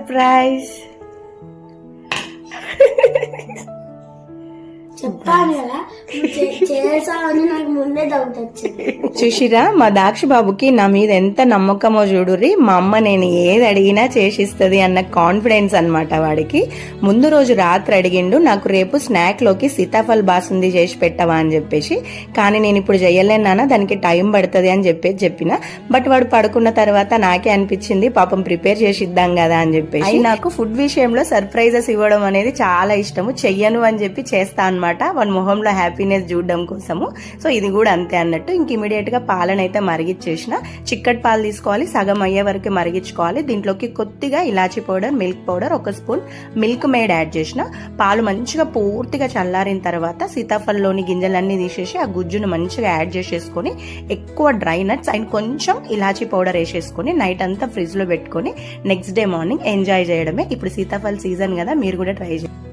Surprise. చెప్పాను కదా చేసావని నాకు ముందే డౌట్ వచ్చింది. చూసిరా మా దాక్ష బాబుకి నా మీద ఎంత నమ్మకమో చూడుర్రి. మా అమ్మ నేను ఏది అడిగినా చేసిస్తుంది అన్న కాన్ఫిడెన్స్ అన్నమాట వాడికి. ముందు రోజు రాత్రి అడిగిండు నాకు రేపు స్నాక్ లోకి సీతాఫల్ బాసుంది చేసి పెట్టవా అని చెప్పేసి. కానీ నేను ఇప్పుడు చెయ్యలేను నాన్న, దానికి టైం పడుతుంది అని చెప్పిన. బట్ వాడు పడుకున్న తర్వాత నాకే అనిపించింది పాపం ప్రిపేర్ చేసి ఇద్దాం కదా అని చెప్పేసి. నాకు ఫుడ్ విషయంలో సర్ప్రైజెస్ ఇవ్వడం అనేది చాలా ఇష్టము. చెయ్యను అని చెప్పి చేస్తా అన్నమాట, వాడి మొహంలో హ్యాపీనెస్ చూడడం కోసము. సో ఇది కూడా అంతే అన్నట్టు. ఇంక ఇమీడియట్ గా పాలనైతే మరిగించేసిన. చిక్కటి పాలు తీసుకోవాలి, సగం అయ్యే వరకు మరిగించుకోవాలి. దీంట్లోకి కొద్దిగా ఇలాచీ powder, milk powder, 1 spoon Milkmaid add చేసిన. పాలు మంచిగా పూర్తిగా చల్లారిన తర్వాత సీతాఫలంలోని గింజలన్నీ తీసేసి ఆ గుజ్జును మంచిగా యాడ్ చేసేసుకొని ఎక్కువ డ్రై నట్స్ అండ్ కొంచెం ఇలాచీ పౌడర్ వేసేసుకొని నైట్ అంతా ఫ్రిడ్జ్ లో పెట్టుకొని నెక్స్ట్ డే మార్నింగ్ ఎంజాయ్ చేయడమే. ఇప్పుడు సీతాఫల్ సీజన్ కదా, మీరు కూడా ట్రై చేయండి.